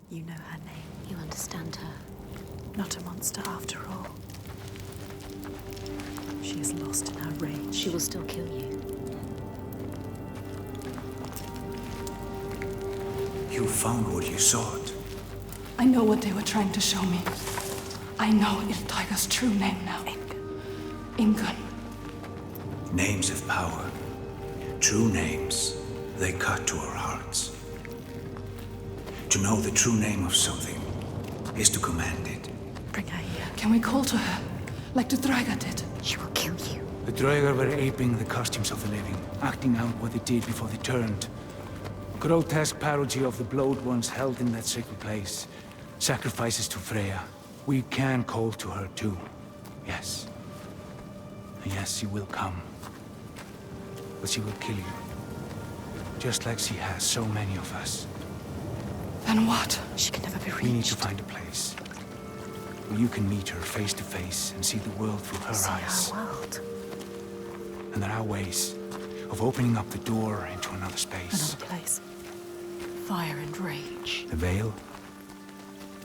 You know her name. You understand her. Not a monster after all. She is lost in her rage. She will still kill you. You found what you sought. I know what they were trying to show me. I know Iltaiga's true name now. INGUNN. Names of power. True names. They cut to our hearts. To know the true name of something is to command it. Bring her here. Can we call to her, like the Draiga did? She will kill you. The Draugr were aping the costumes of the living, acting out what they did before they turned. Grotesque parody of the blowed ones held in that sacred place. Sacrifices to Freya. We can call to her too. Yes. And yes, she will come. But she will kill you. Just like she has so many of us. Then what? She can never be reached. We need to find a place where you can meet her face to face and see the world through her eyes. See our world. And there are ways of opening up the door into another space. Another place. Fire and rage. The veil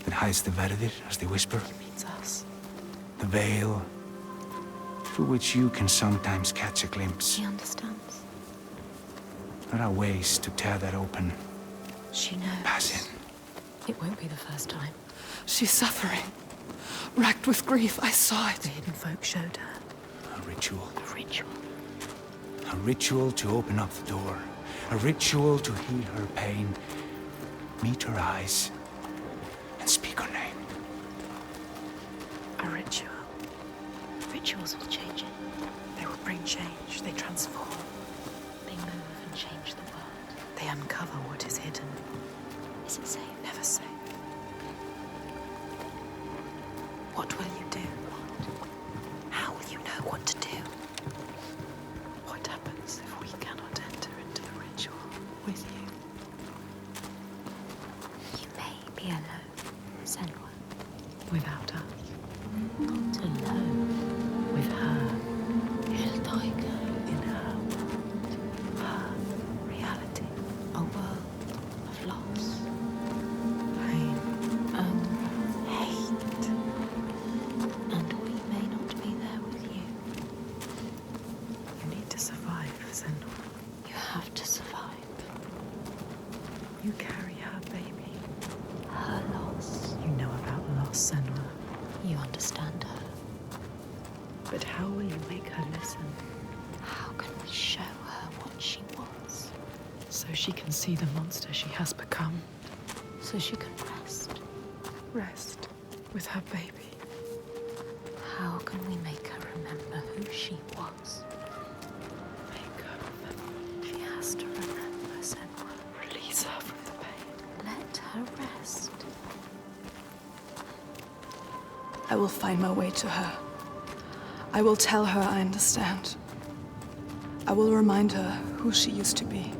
that hides the Verdir, as they whisper. It means us. The veil through which you can sometimes catch a glimpse. She understands. There are ways to tear that open. She knows. Pass in. It won't be the first time. She's suffering. Racked with grief, I saw it. The hidden folk showed her. A ritual. A ritual. A ritual to open up the door. A ritual to heal her pain. Meet her eyes. And speak her name. A ritual. Rituals will change it. They will bring change. They transform. They move and change the world. They uncover what is hidden. Is it safe? Never safe. What will you do? How will you know what to do? What happens if we cannot enter into the ritual with you? You may be alone, Senua. Without us. Not alone. With her. Iltaiga. In her world. Her reality. A world of loss. Pain. Hate. And we may not be there with you. You need to survive, Senua. You have to survive. You carry her baby. Her loss. You know about loss, Senua. You understand her. But how will you make her listen? How can we show her what she wants? So she can see the monster she has become. So she can rest. Rest with her baby. How can we make her remember who she was? Make her remember. She has to remember, Senua. Release her from the pain. Let her rest. I will find my way to her. I will tell her I understand. I will remind her who she used to be.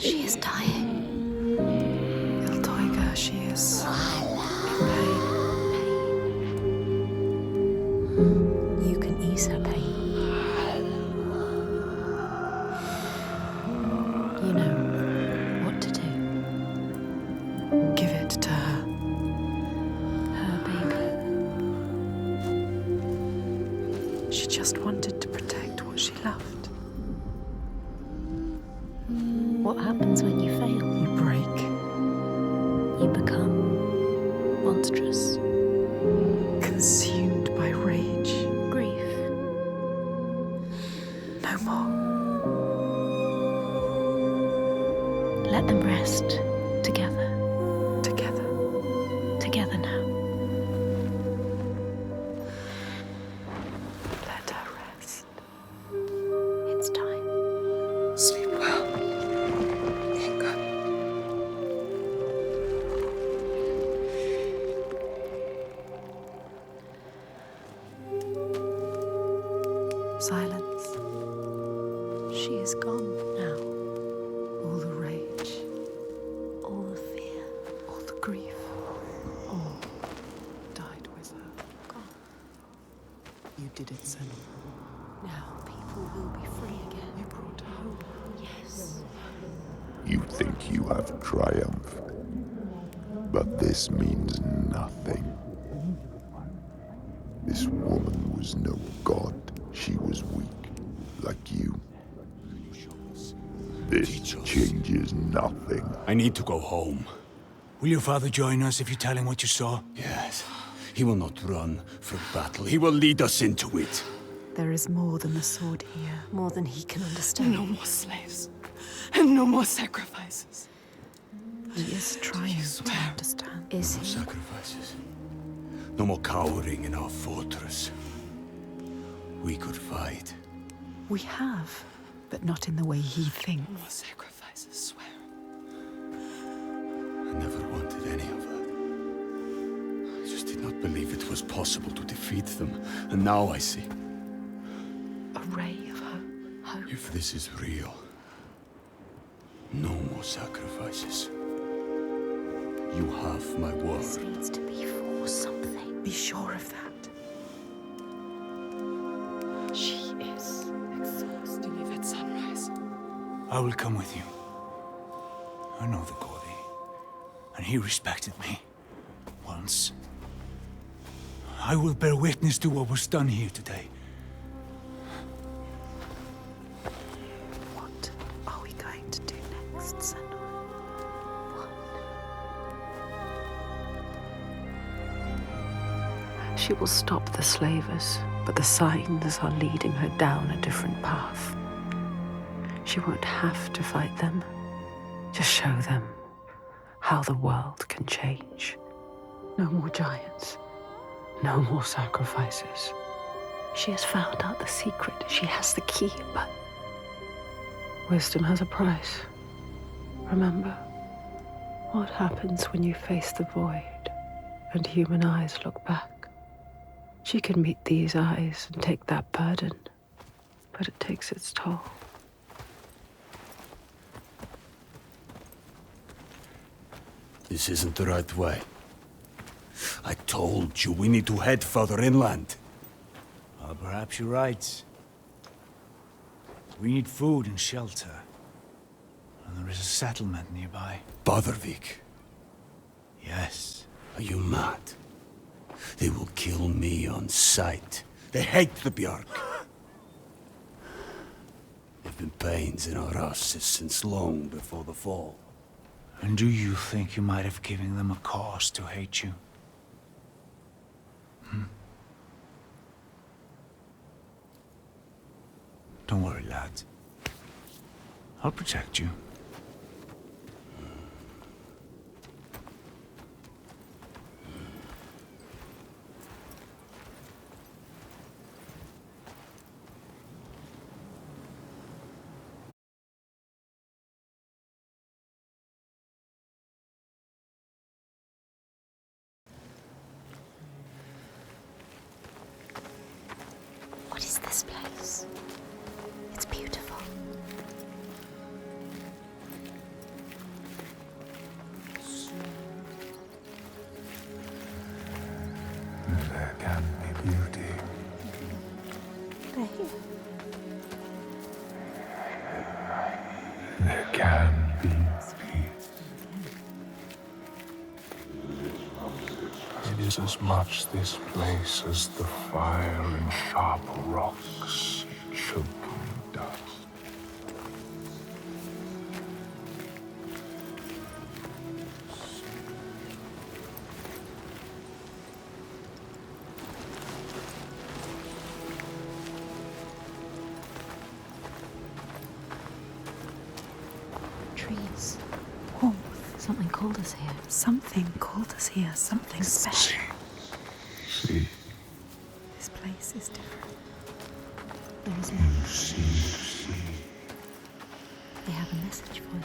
She is dying. Iltoiga, she is in pain. You can ease her pain. You know what to do. Give it to her. Her baby. She just wanted to protect what she loved. What happens when you fail? You break. You become monstrous. Consumed by rage. Grief. No more. Let them rest together. Together. Together now. Let her rest. It's time. Sleep well. Ingunn. Silence. She is gone now. All the rage, All the fear. all the grief, all died with her. Gone. You did it, Senua. Now people will be free again. You brought hope. Yes. You think you have triumphed, but this means nothing. This woman was no god. She was weak, like you. This changes nothing. I need to go home. Will your father join us if you tell him what you saw? Yes. He will not run from battle. He will lead us into it. There is more than the sword here. More than he can understand. No more slaves. And no more sacrifices. He is trying to understand. Is he? Sacrifices. No more cowering in our fortress. We could fight. We have, but not in the way he thinks. No more sacrifices, swear. I never wanted any of that. I just did not believe it was possible to defeat them. And now I see. A ray of hope. If this is real, no more sacrifices. You have my word. This needs to be for something. Be sure of that. She is exhausting if at sunrise. I will come with you. I know the Godi, and he respected me. Once. I will bear witness to what was done here today. What are we going to do next, Senua? She will stop the slavers, but the signs are leading her down a different path. She won't have to fight them. Just show them how the world can change. No more giants. No more sacrifices. She has found out the secret. She has the key, but wisdom has a price. Remember, what happens when you face the void and human eyes look back? She can meet these eyes and take that burden, but it takes its toll. This isn't the right way. I told you we need to head further inland. Well, perhaps you're right. We need food and shelter. And there is a settlement nearby. Bothervik. Yes. Are you mad? They will kill me on sight. They hate the Bjark. There've been pains in our asses since long before the fall. And do you think you might have given them a cause to hate you? Don't worry, lad. I'll protect you. What is this place? It's beautiful. There can be peace. It is as much this place as the fire and sharp rocks choking dust. Trees. Warmth. Something called us here. Something called us here. Something special. See. This place is different. There is You more. see. They have a message for you.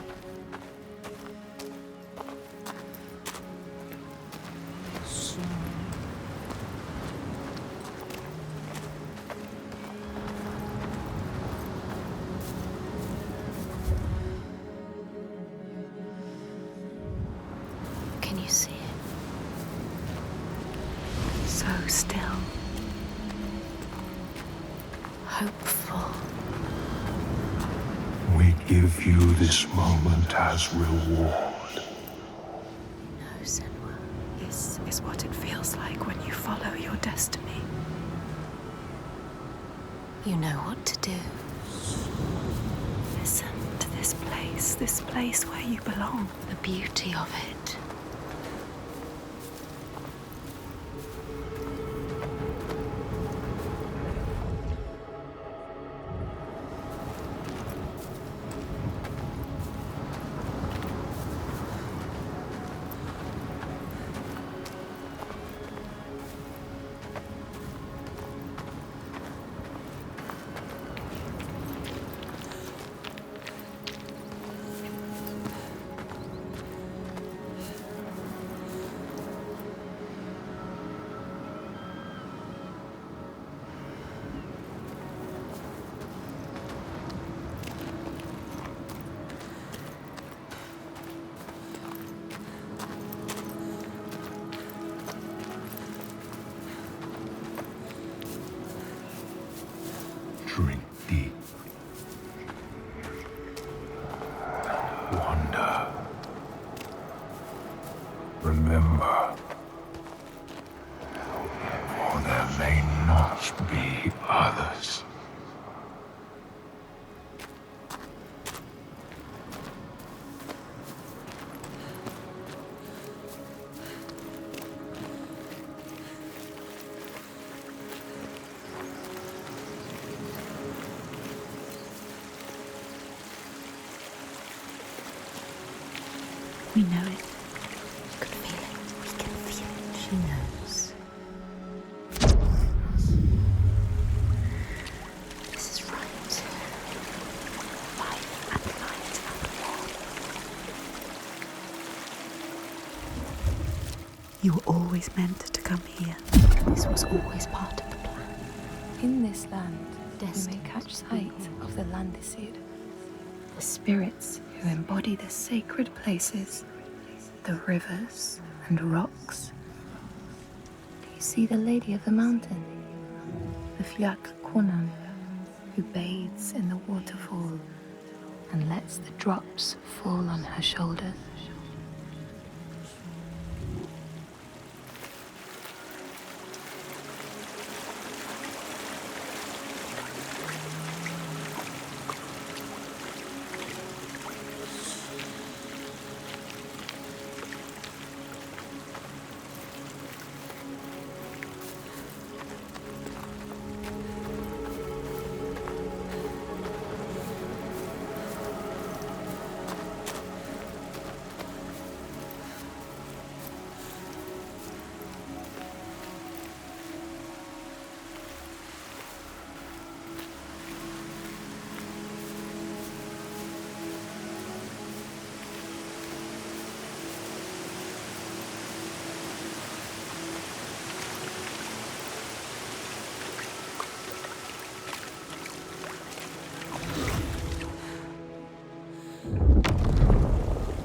Can you see it? So still. Hopeful. We give you this moment as reward. No, Senua. This is what it feels like when you follow your destiny. You know what to do. Listen to this place where you belong. The beauty of it. Drink deep. Wander. Remember. For there may not be others. We know it. You can feel it. We can feel it. She knows. This is right. Life and light and war. You were always meant to come here. This was always part of the plan. In this land, Destined you may catch to be sight here. of the Landicid, the spirits who embody the sacred places, the rivers and rocks. Do you see the Lady of the Mountain, the Fiak Konan, who bathes in the waterfall and lets the drops fall on her shoulders?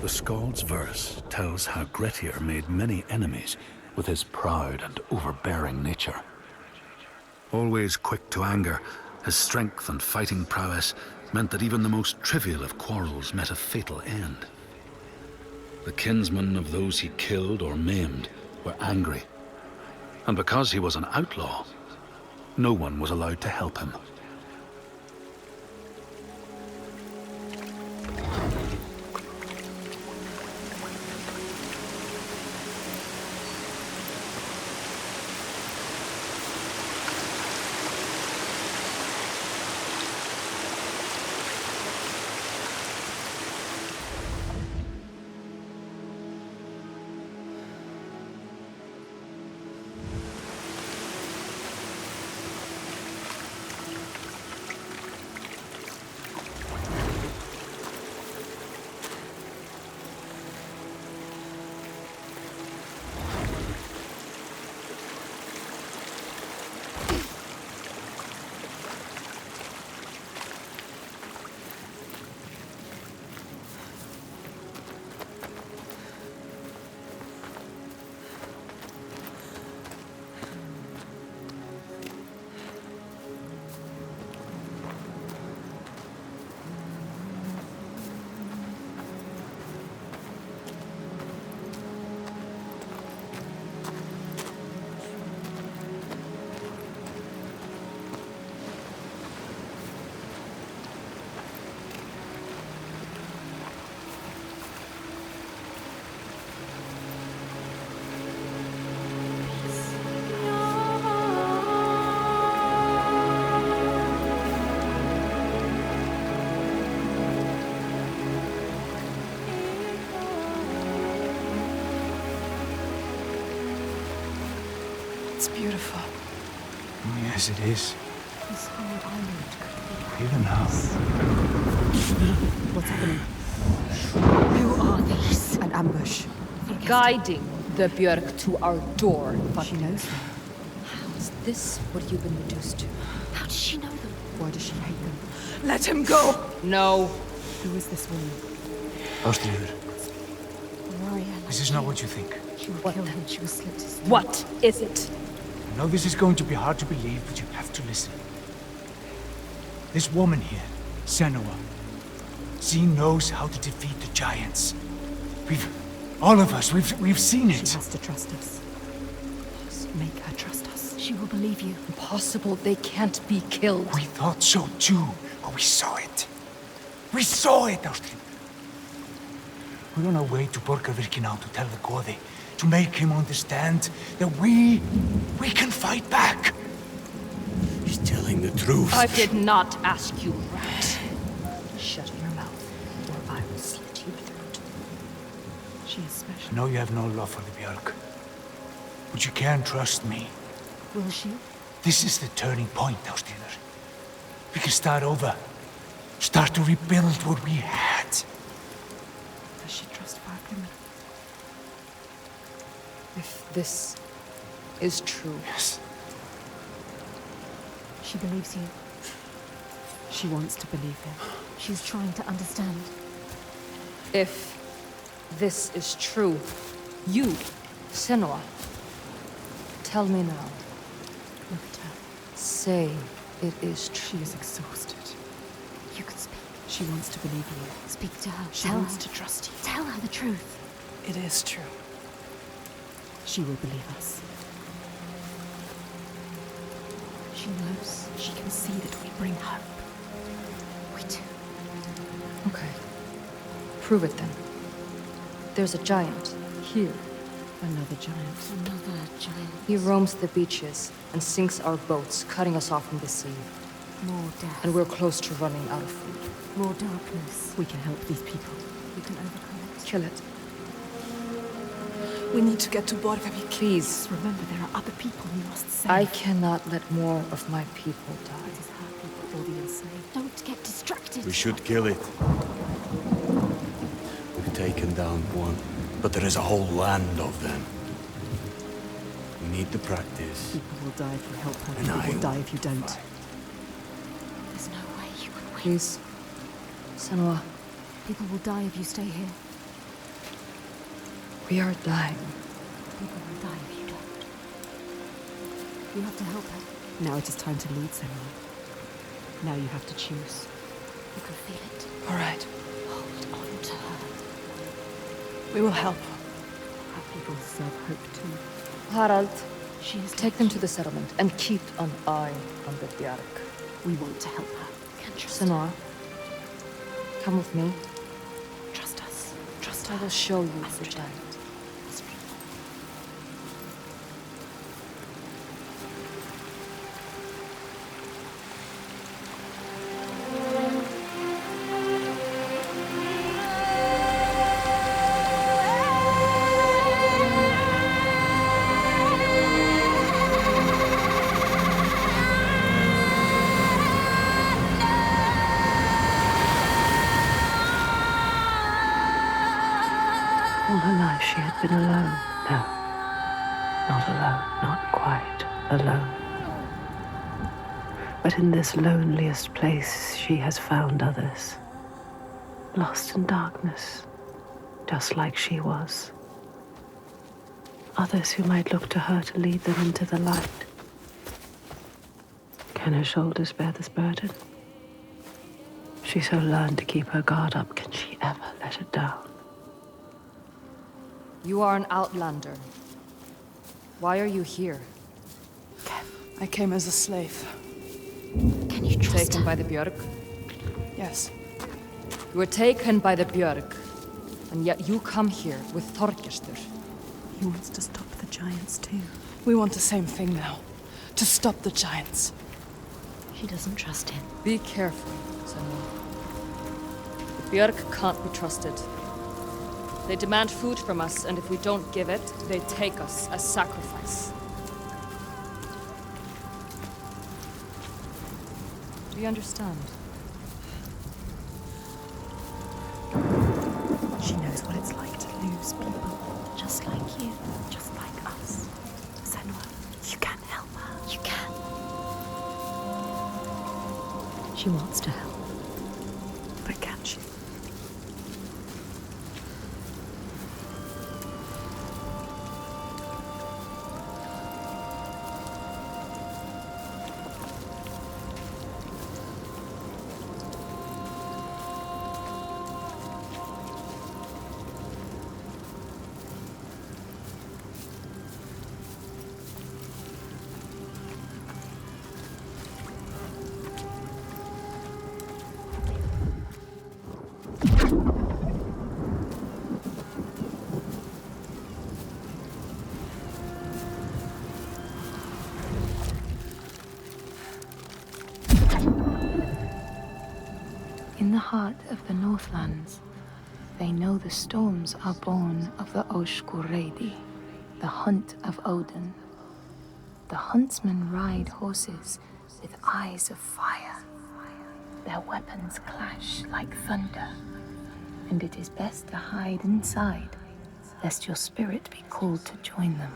The Skald's verse tells how Grettir made many enemies with his proud and overbearing nature. Always quick to anger, his strength and fighting prowess meant that even the most trivial of quarrels met a fatal end. The kinsmen of those he killed or maimed were angry, and because he was an outlaw, no one was allowed to help him. It's beautiful. Yes, it is. This whole island could be Even now. What's happening? Who are these? An ambush. Guiding the Björk to our door. But She knows them. how is this what you've been reduced to? How does she know them? Why does she hate them? Let him go! No. Who is this woman? Ástríður, Warrior. this is not what you think. She will kill him. She will slit his throat. What is it? I know this is going to be hard to believe, but you have to listen. This woman here, Senua, she knows how to defeat the giants. All of us, we've seen it. She has to trust us. Make her trust us. She will believe you. Impossible. They can't be killed. We thought so too, but we saw it. We saw it, Ástríður. We're on our way to Borgarvirki now to tell the Goði, to make him understand that we can fight back. He's telling the truth. I did not ask you, rat. Shut your mouth, or I will slit your throat. She is special. I know you have no love for the Björk, but you can trust me. Will she? This is the turning point, Ástríður. We can start over. Start to rebuild what we had. Does she trust Fargrim? If this is true, Yes. She believes you. She wants to believe him. She's trying to understand. if this is true, you, Senua, tell me now. Look at her. Say it is She true. is exhausted. You can speak. She wants to believe you. Speak to her. She wants to trust you. Tell her the truth. It is true. She will believe us. She knows. She can see that we bring hope. We do. Okay. Prove it then. There's a giant here. Another giant. Another giant. He roams the beaches and sinks our boats, cutting us off from the sea. More death. And we're close to running out of food. more darkness. We can help these people. We can overcome it. Kill it. We need to get to Borgarvík. Please. Remember, there are other people we must save. I cannot let more of my people It die. is her people or the enslaved. Don't get distracted. We should kill it. We've taken down one, but there is a whole land of them. We need to practice. People will die if you help her. And People I will will die if you don't. There's no way you can win. Please. Senua, People will die if you stay here. we are dying. People will die if you don't. You have to help her. Now it is time to lead someone. Now you have to choose. You can feel it. All right. Hold on to her. We will help. Our people deserve hope too. Harald, She is take them to the settlement and keep an eye on the Bjark. We want to help her. Can trust her. Senua, come with me. Trust us. Trust I her. will show you the Astrid. giant. All her life she had been alone. No, not alone, not quite alone. But in this loneliest place she has found others, lost in darkness, just like she was. Others who might look to her to lead them into the light. Can her shoulders bear this burden? She so learned to keep her guard up, can she ever let it down? You are an outlander. Why are you here? I came as a slave. Can you trust Taken her? by the Björk? Yes. You were taken by the Björk, and yet you come here with Þorgestur. He wants to stop the giants too. We want the same thing now. To stop the giants. She doesn't trust him. Be careful, Senua. The Björk can't be trusted. They demand food from us, and if we don't give it, they take us as sacrifice. Do you understand? She knows what it's like to lose people. Just like you. Just like us. Senua, you can help her. You can. She wants to help. But can she? In the heart of the Northlands, they know the storms are born of the Oshkuredi, the hunt of Odin. The huntsmen ride horses with eyes of fire. Their weapons clash like thunder, and it is best to hide inside, lest your spirit be called to join them.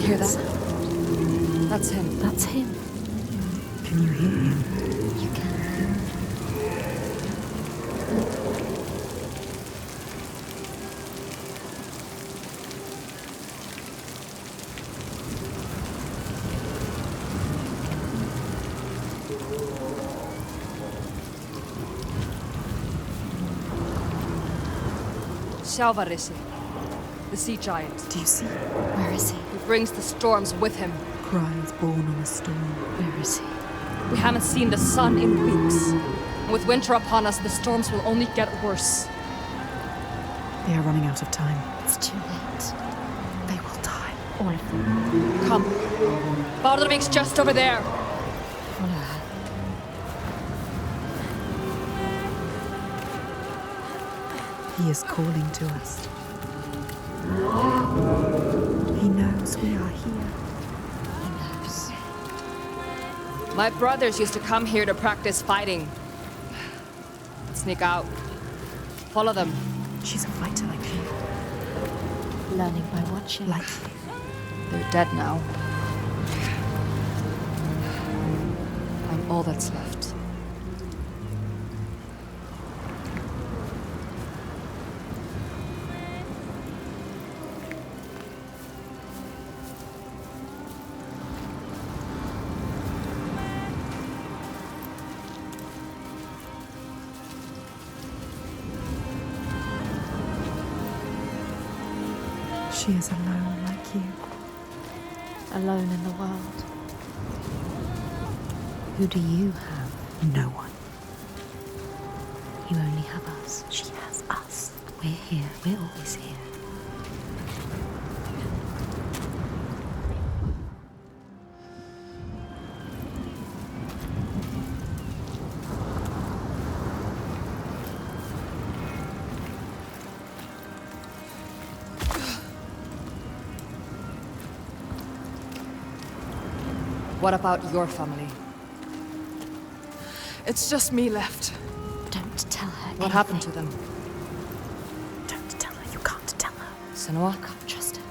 Hear that? That's him. That's him. Can you hear him? You can. Sjalvarisi, the sea giant. Do you see? Where is he? He brings the storms with him. Cries born on a storm. Where is he? We haven't seen the sun in weeks. And with winter upon us, the storms will only get worse. They are running out of time. It's too late. They will die. All of them. Come. Bardelvik's just over there. Follow her. He is calling to us. He knows we are here. He knows. My brothers used to come here to practice fighting. Sneak out. Follow them. She's a fighter like you. Learning by watching. Like you. They're dead now. I'm all that's left. She is alone like you. Alone in the world. Who do you have? No one. You only have us. She has us. We're here. We're always here. What about your family? It's just me left. Don't tell her. What happened to them? Don't tell her. You can't tell her. Senua? I can't trust her.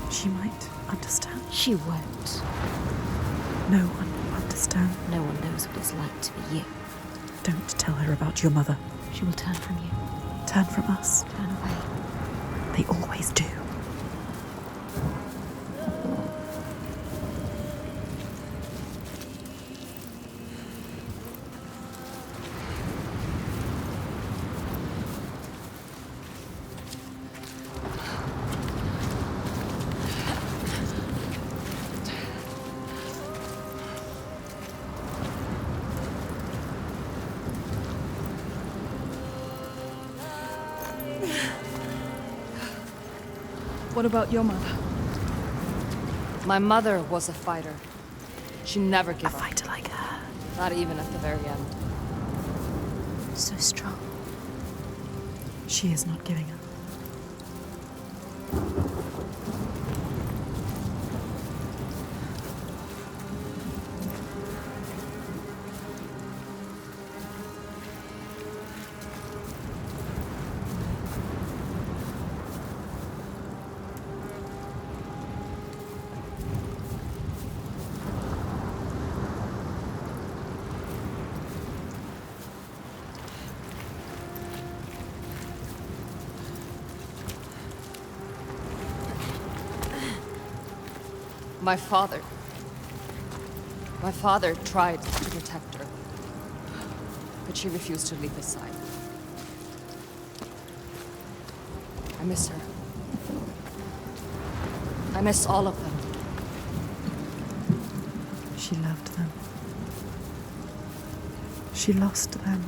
She might understand. She won't. No one will understand. No one knows what it's like to be you. Don't tell her about your mother. She will turn from you. Turn from us. Turn away. They always do. What about your mother? My mother was a fighter. She never gave A up. fighter like her. Not even at the very end. So strong. She is not giving up. My father tried to protect her, but she refused to leave his side. I miss her. I miss all of them. She loved them. She lost them.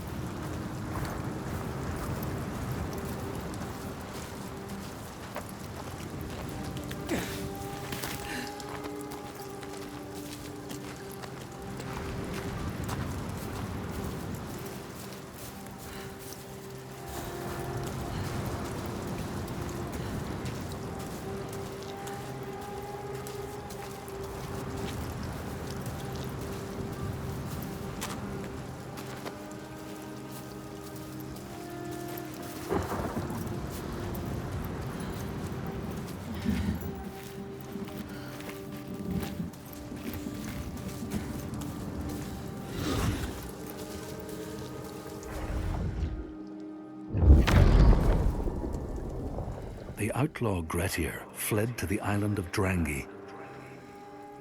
The outlaw Grettir fled to the island of Drangi.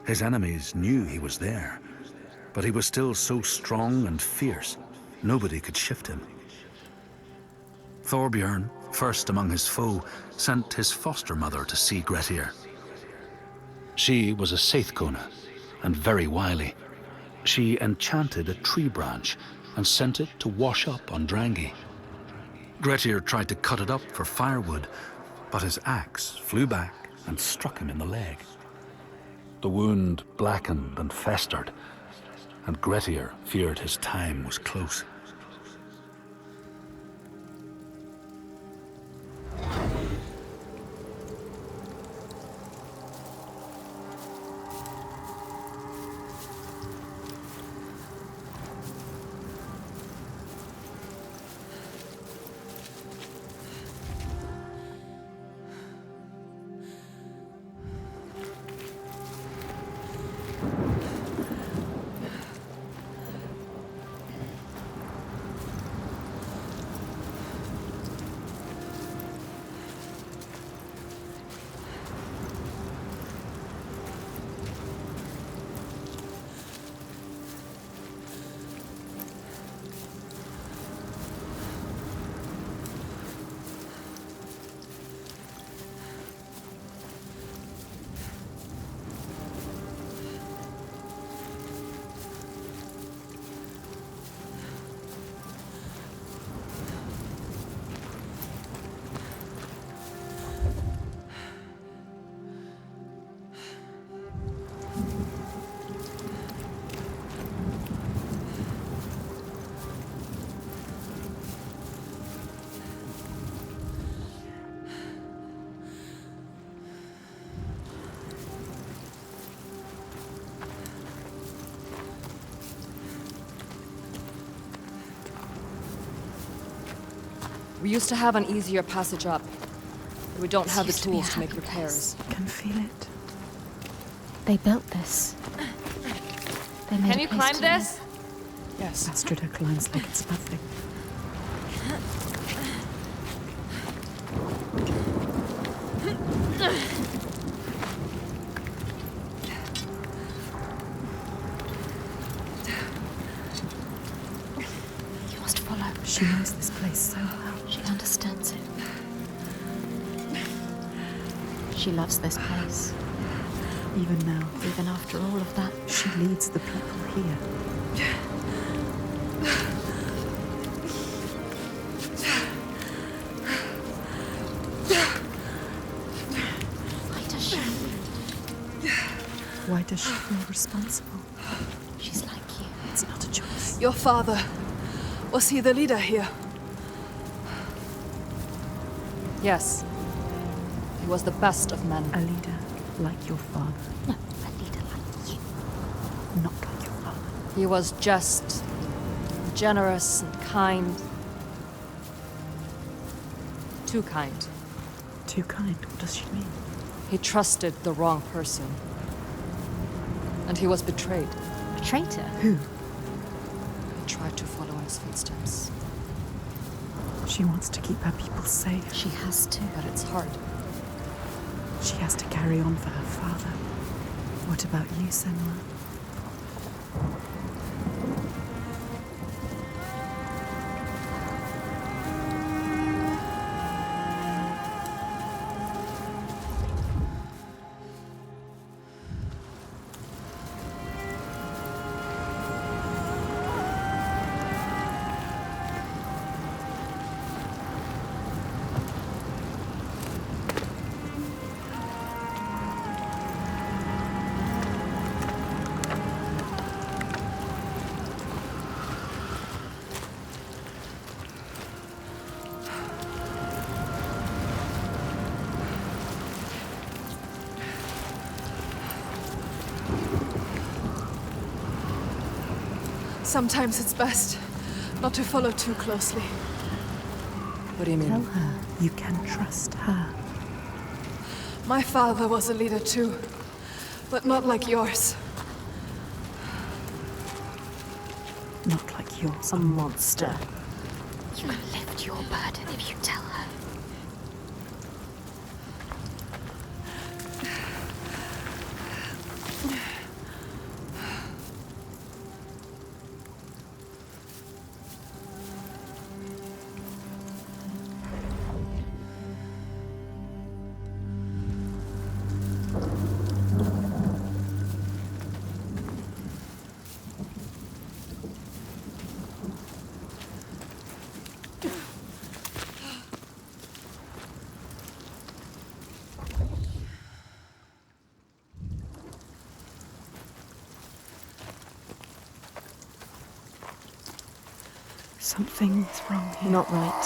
His enemies knew he was there, but he was still so strong and fierce, nobody could shift him. Thorbjorn, first among his foe, sent his foster mother to see Grettir. She was a Seithkona and very wily. She enchanted a tree branch and sent it to wash up on Drangi. Grettir tried to cut it up for firewood, but his axe flew back and struck him in the leg. The wound blackened and festered, and Grettir feared his time was close. We used to have an easier passage up, but we don't have the tools to make repairs. I can feel it. They built this. They made Can you climb this? Yes. Astrida climbs like it's nothing. You must follow. She knows this place so well. She understands it. She loves this place. Even now, Even after all of that. she leads the people here. Why does she? Why does she feel responsible? She's like you. It's not a choice. Your father, was he the leader here? Yes. He was the best of men. A leader like your father. No, a leader like you. Not like your father. He was just, generous and kind. Too kind. Too kind. What does she mean? He trusted the wrong person. And he was betrayed. A traitor? Who? He tried to follow in his footsteps. She wants to keep her people safe. She has to. But it's hard. She has to carry on for her father. What about you, Senua? Sometimes it's best not to follow too closely. What do you mean? Tell her you can trust her. My father was a leader too, but not like yours. Not like yours. A monster. You can lift your burden if you tell her. Something's wrong here. Not right.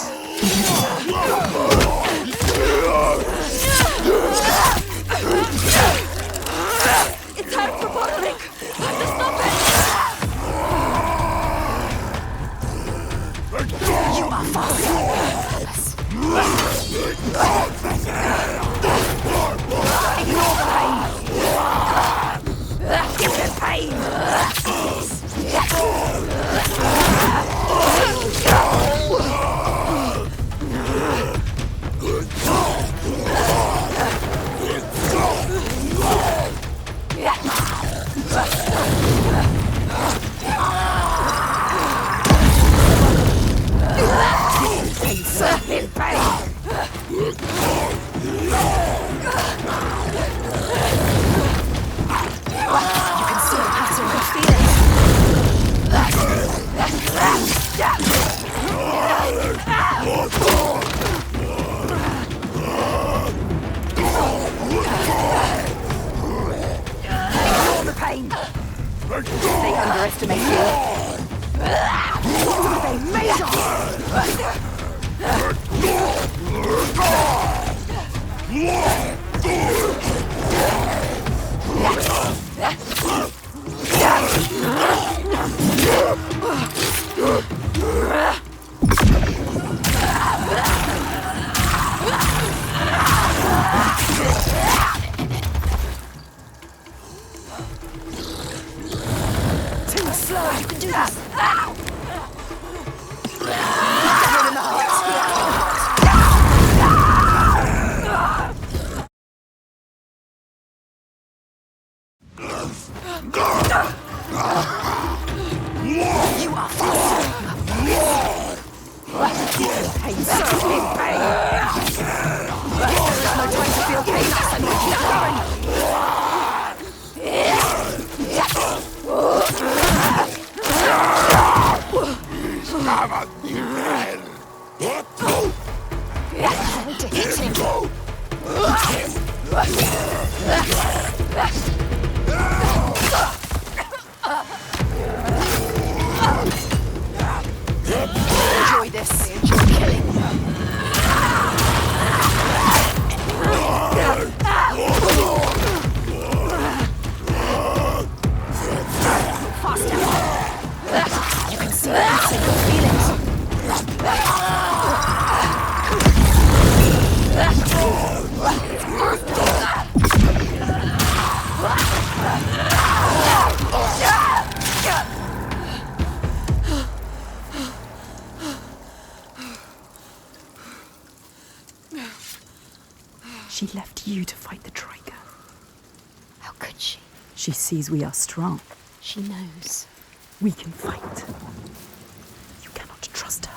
It's time for bottling! Have to stop it! You are false! Ignore the pain! Give them pain! They underestimate you. What are they made of? Too slow, you can do this. Devil in the heart. You are false. Pain, so in pain. There's no time to feel pain. I need you to run. To hit him. Enjoy this. Enjoy killing. Faster. You can see that in your feelings. She left you to fight the Troika. How could she? She sees we are strong. She knows. We can fight. You cannot trust her.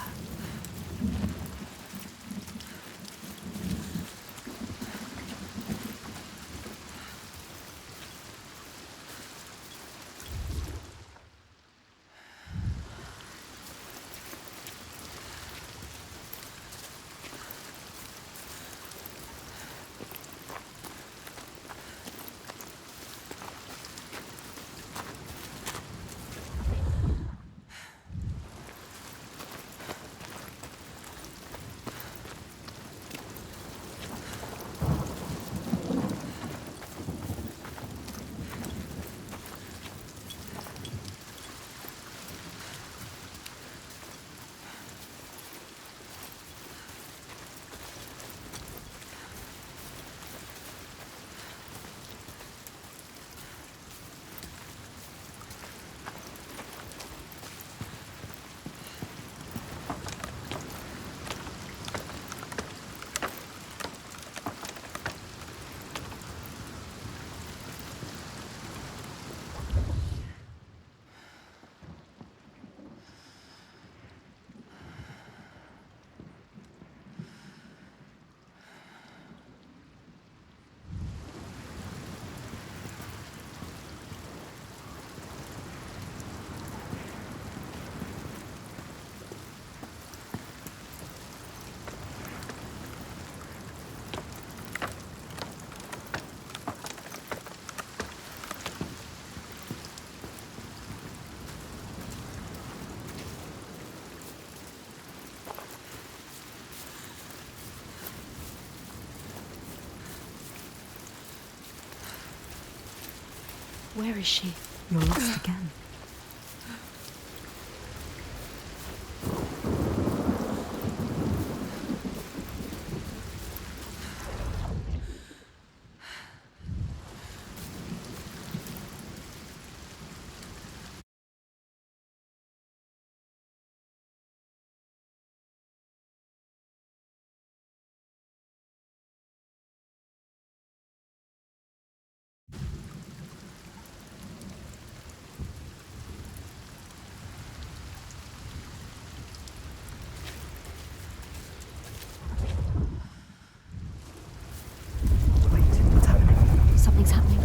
Where is she? You're lost again. Something's happening.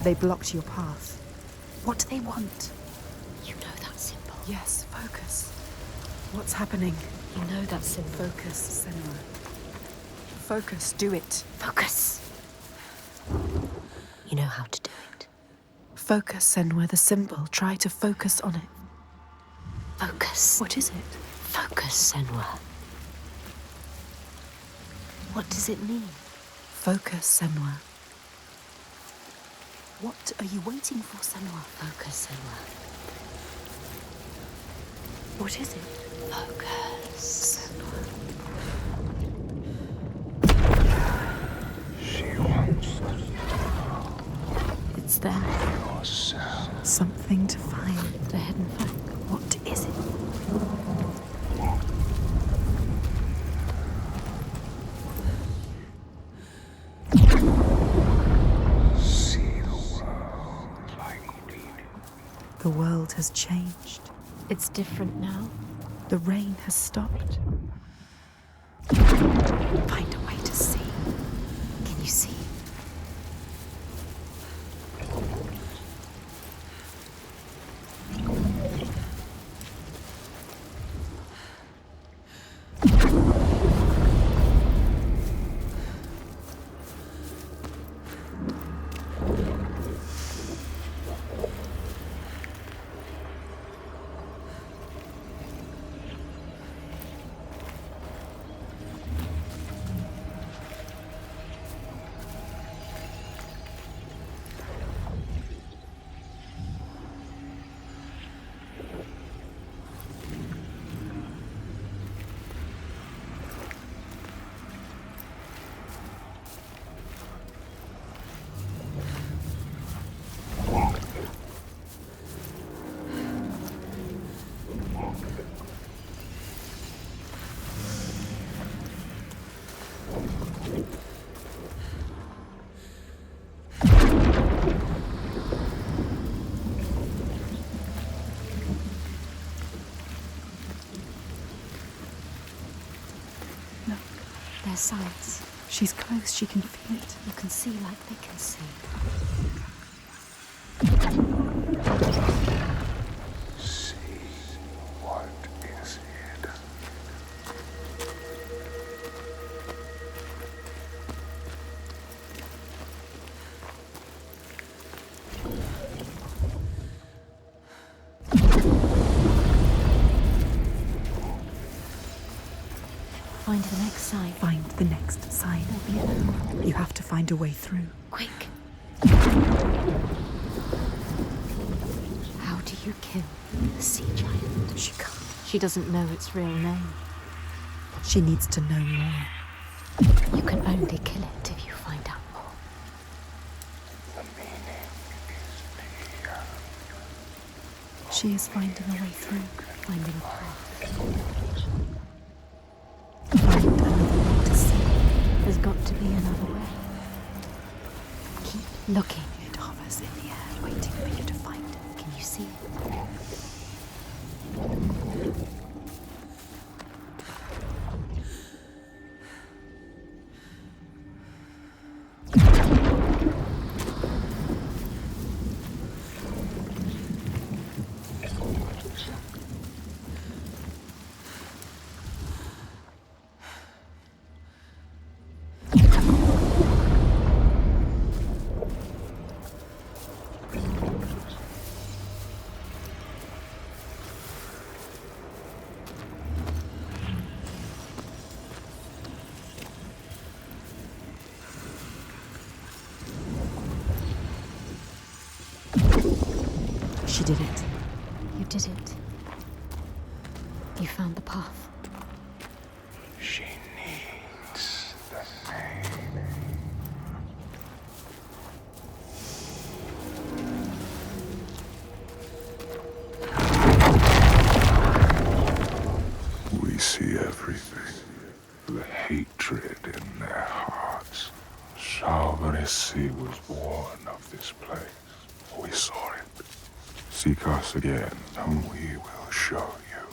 They blocked your path. What do they want? You know that symbol. Yes, focus. What's happening? You know that symbol. Focus, Senua. Focus, do it. Focus. You know how to do it. Focus, Senua, the symbol. Try to focus on it. Focus. What is it? Focus, Senua. What does it mean? Focus, Senua. What are you waiting for, Senua? Focus, Senua. What is it? Focus. Senua. She wants to It's there. yourself. Something to find. The hidden fact. What is it? See the world like we do. The world has changed. It's different now. The rain has stopped. Find a way to see. Can you see? There's signs. She's close. She can feel it. You can see like they can see. See what is hidden. Find the next sign. Find the next sign. There'll be another. You have to find a way through. Quick. How do you kill the sea giant? She can't. She doesn't know its real name. She needs to know more. You can only kill it if you find out more. The meaning is clear. She is finding a way through. Finding a path. Find another way to see. There's got to be another way. Keep looking. It hovers in the air, waiting for you to find it. Can you see it? She did it. You did it. You found the path. She needs the name. We see everything. The hatred in their hearts. Salvarisi was born of this place. We saw it. Seek us again, and we will show you.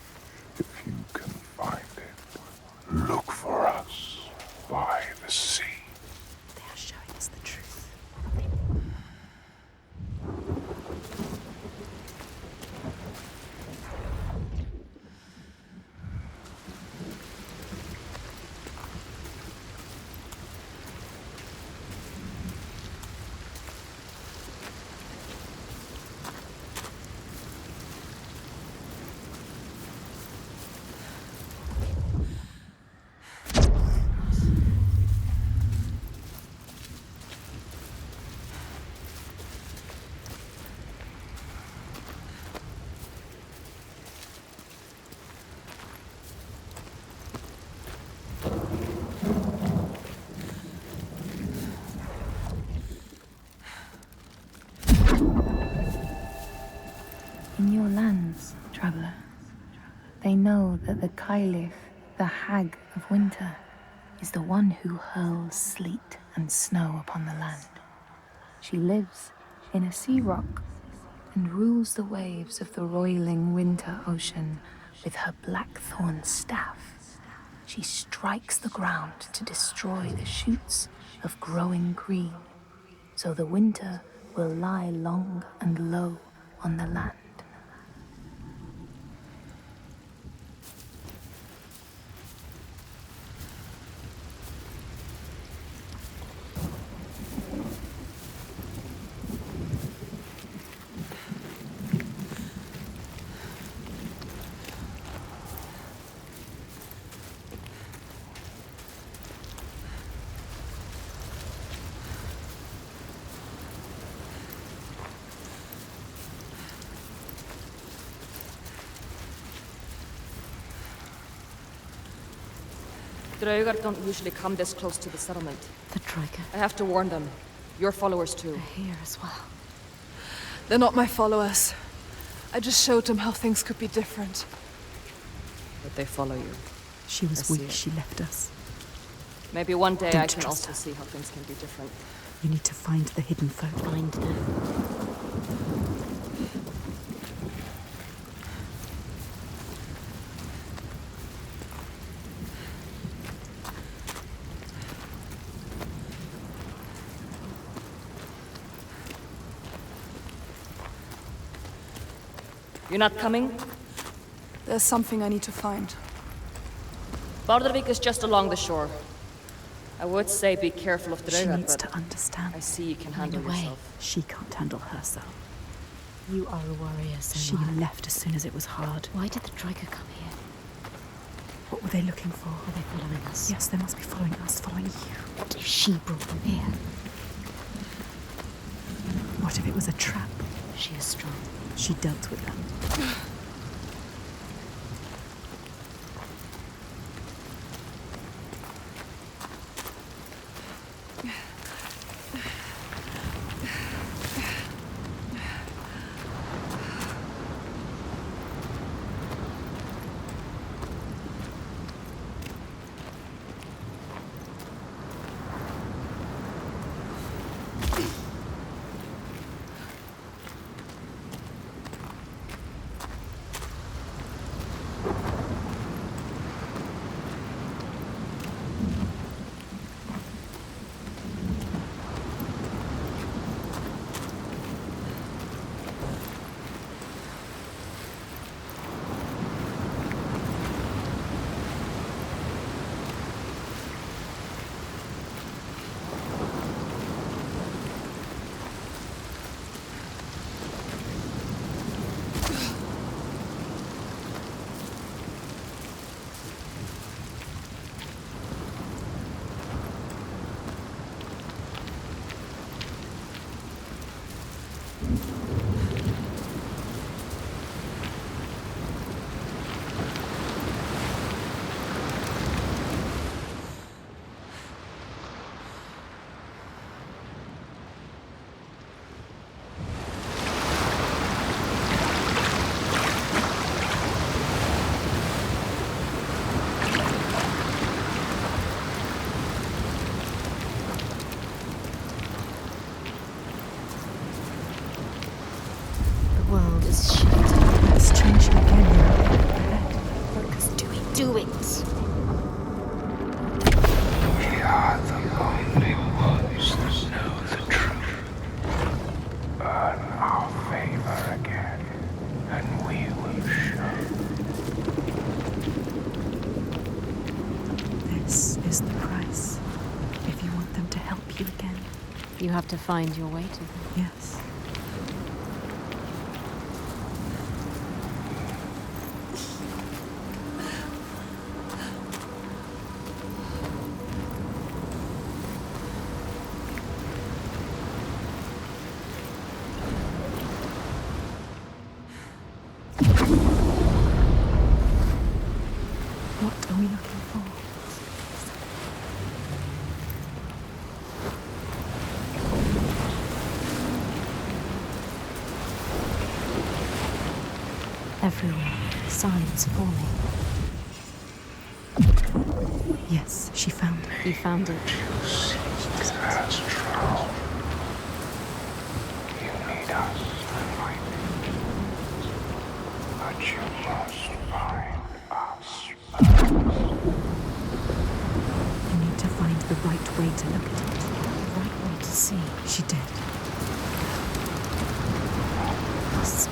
If you can find it, look for us by the sea. They are showing us the truth. In your lands, traveler, they know that the Caliph, the Hag of Winter, is the one who hurls sleet and snow upon the land. She lives in a sea rock and rules the waves of the roiling winter ocean with her blackthorn staff. She strikes the ground to destroy the shoots of growing green, so the winter will lie long and low on the land. Draugar don't usually come this close to the settlement. The Draugr. I have to warn them. Your followers too. They're here as well. They're not my followers. I just showed them how things could be different. But they follow you. She was weak. She left us. Maybe one day Don't I can trust also her. see how things can be different. You need to find the hidden folk. Find them. You're not coming? There's something I need to find. Bardavik is just along the shore. I would say be careful of She Draugar, needs but to understand. I see you can Find handle a way. yourself. She can't handle herself. You are a warrior, Senua. She left as soon as it was hard. Why did the Draugr come here? What were they looking for? Are they following us? Yes, they must be following us, following you. What if she brought them here? What if it was a trap? She is strong. She dealt with them. You have to find your way to them. Yes. What are we looking for? Everywhere, signs forming. Yes, she found it. He found it. You see it as true. You need us to find it. But you must find us first. You need to find the right way to look at it. The right way to see. She did. Must.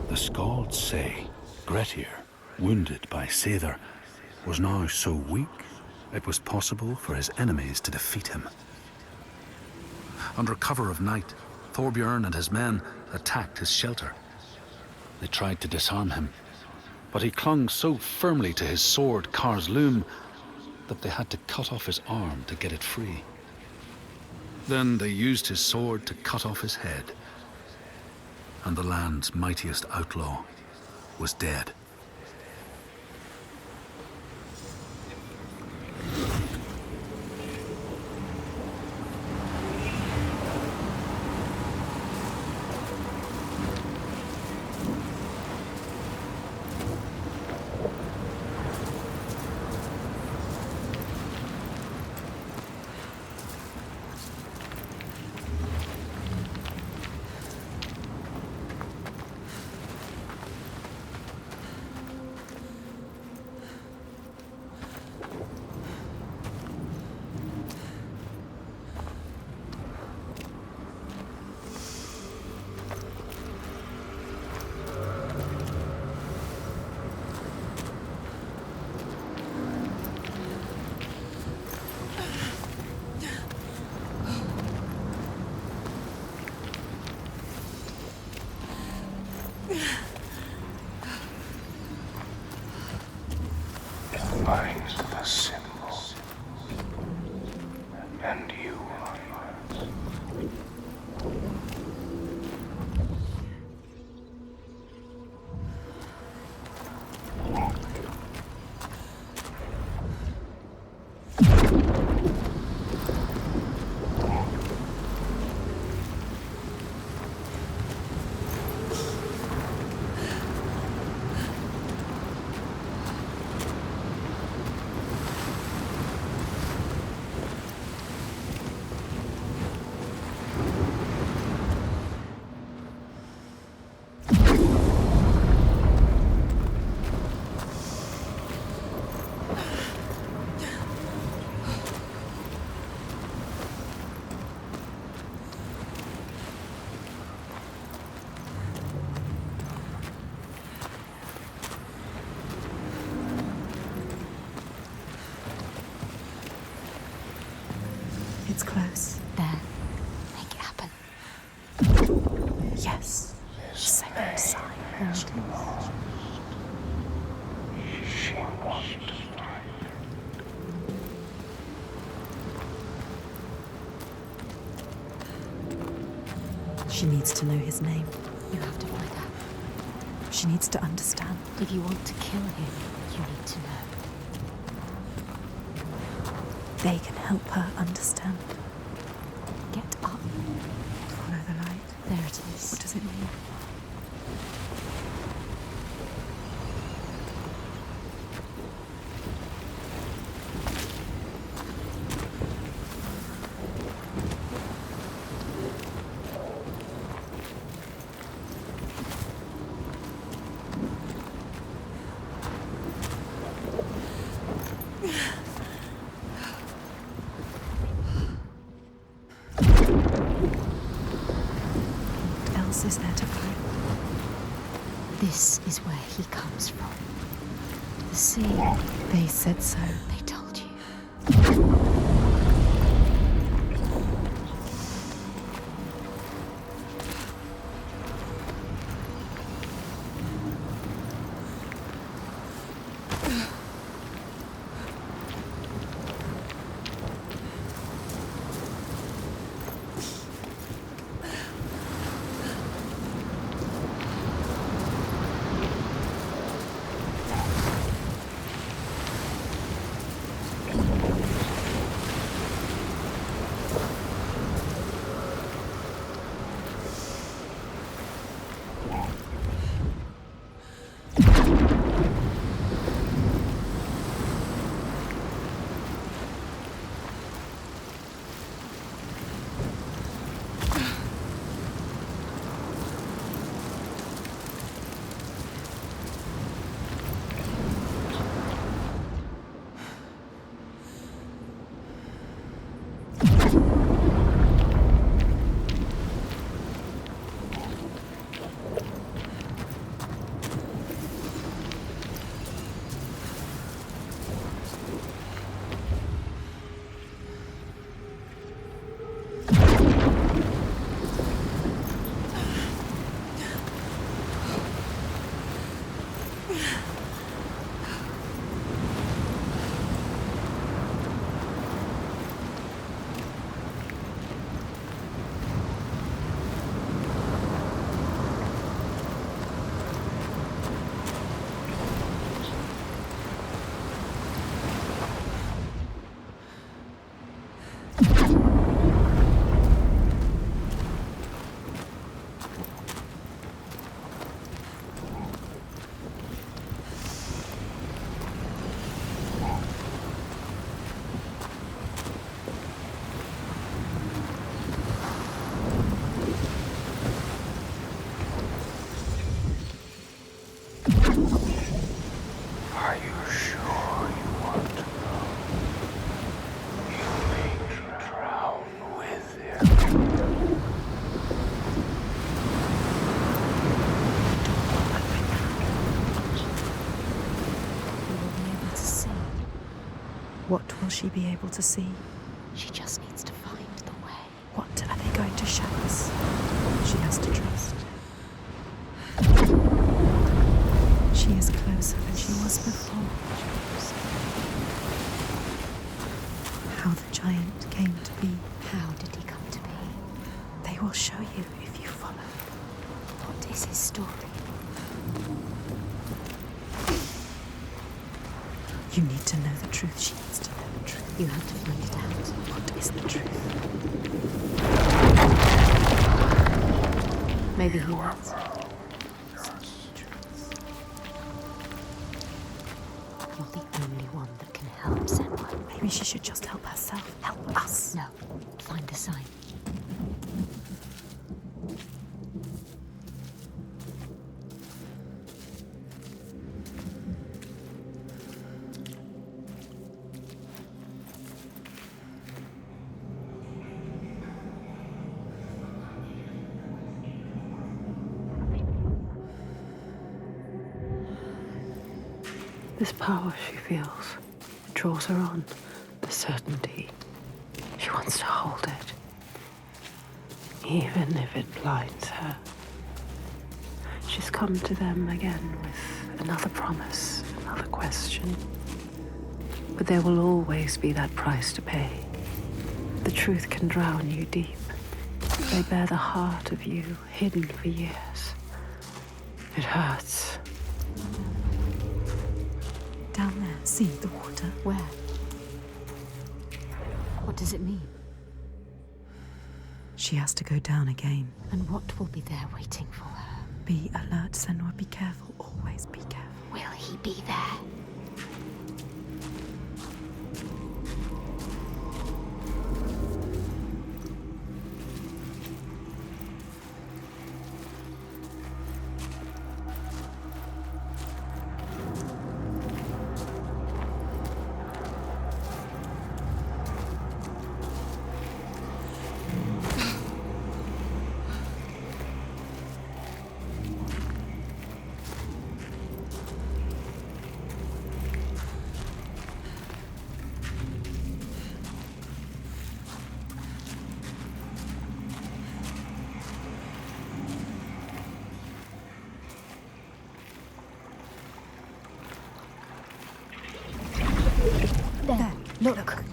The Skalds say Grettir, wounded by Seidr, was now so weak it was possible for his enemies to defeat him. Under cover of night, Thorbjorn and his men attacked his shelter. They tried to disarm him, but he clung so firmly to his sword Kar's loom that they had to cut off his arm to get it free. Then they used his sword to cut off his head, and the land's mightiest outlaw was dead. Find the symbol, and you are yours. It's close. There. Make it happen. Yes. Second sign. She wants to find it. She needs to know his name. You have to find out. She needs to understand. If you want to kill him, you need to know. They can help her understand. Get up. Follow the light. There it is. What does it mean? Is there to find? This is where he comes from. The sea. They said so. They told you. What will she be able to see? She just needs to find the way. What are they going to show us? She has to trust. She is closer than she was before. How the giant came to be. How did he come to be? They will show you if you follow. What is his story? You need to know the truth. She needs to know the truth. You have to find it out. What is the truth? Maybe he knows. You're the only one that can help Senua. Maybe she should just help herself. Help us. No. Find the sign. This power she feels draws her on, the certainty. She wants to hold it, even if it blinds her. She's come to them again with another promise, another question. But there will always be that price to pay. The truth can drown you deep. They bear the heart of you, hidden for years. It hurts. Down there, see the water? Where? What does it mean? She has to go down again. And what will be there waiting for her? Be alert, Senua. Be careful. Always be careful. Will he be there? There, look.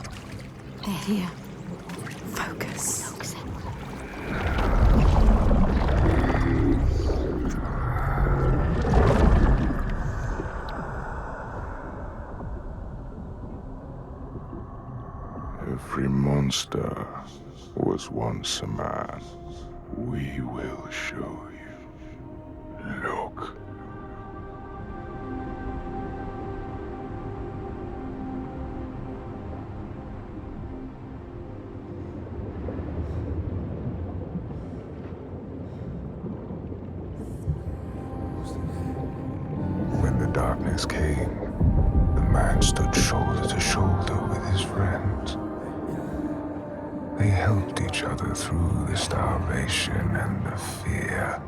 They're here. Focus. Every monster was once a man. We will show you. Look. When the darkness came, the man stood shoulder to shoulder with his friends. They helped each other through the starvation and the fear,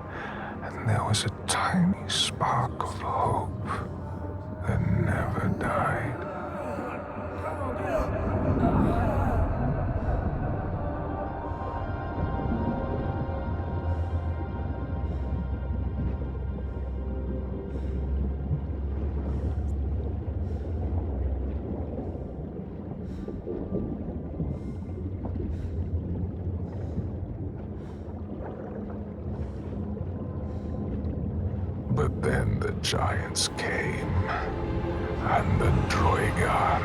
and there was a tiny spark of hope that never died. But then the giants came, and the Droigar.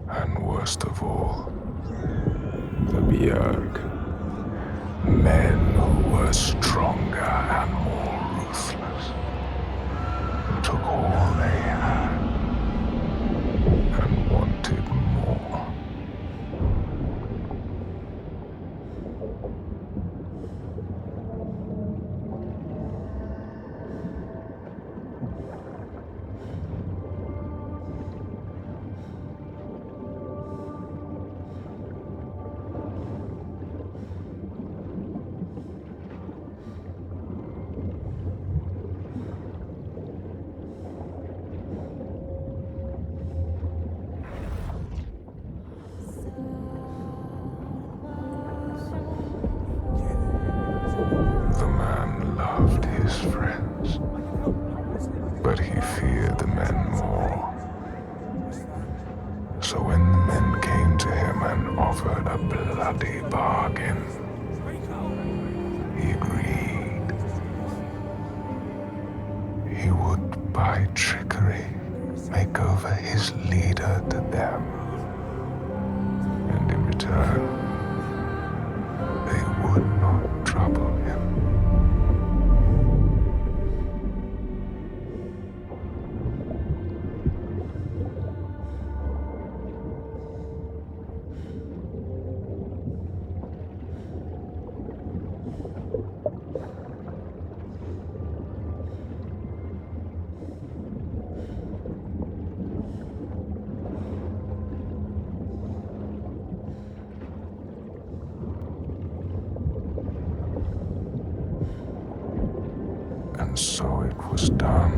And worst of all, the Bjerg. Men who were stronger and more ruthless, took all they had and wanted more. The man loved his friends, but he feared the men more. So when the men came to him and offered a bloody bargain, he agreed. He would, by trickery, make over his leader to them. And in return, they would not trouble him. And so it was done.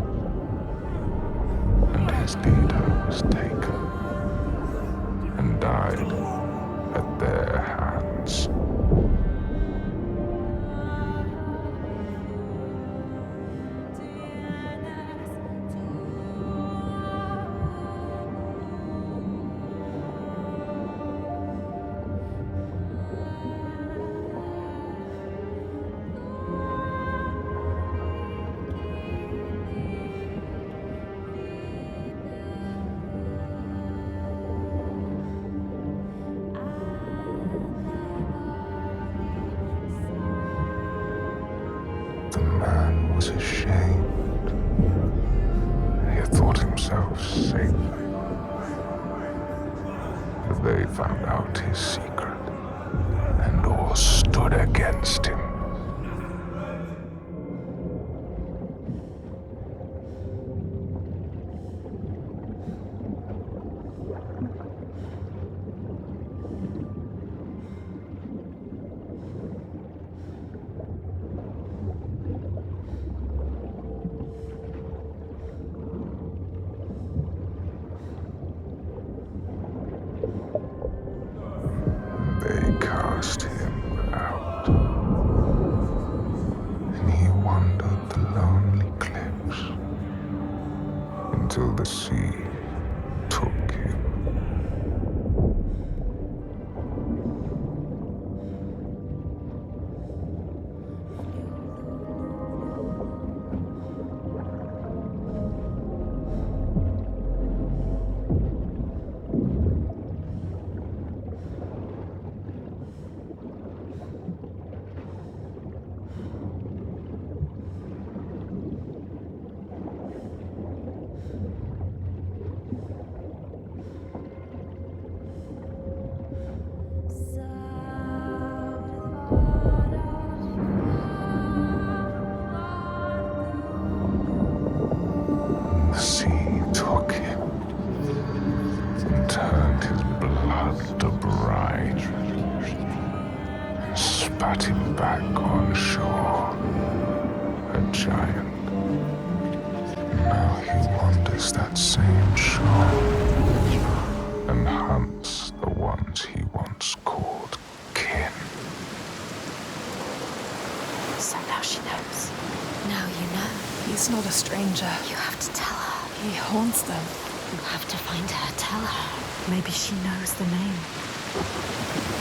And his leader was taken and died at their hands. The man was ashamed. He had thought himself safe. But they found out his secret, and all stood against him. They cast him out, and he wandered the lonely cliffs until the sea took him. The sea took him and turned his blood to brine and spat him back on shore, a giant. Now he wanders that same shore and hunts the ones he once called kin. So now she knows. Now you know. He's not a stranger. You have to tell her. He haunts them. You have to find her. Tell her. Maybe she knows the name.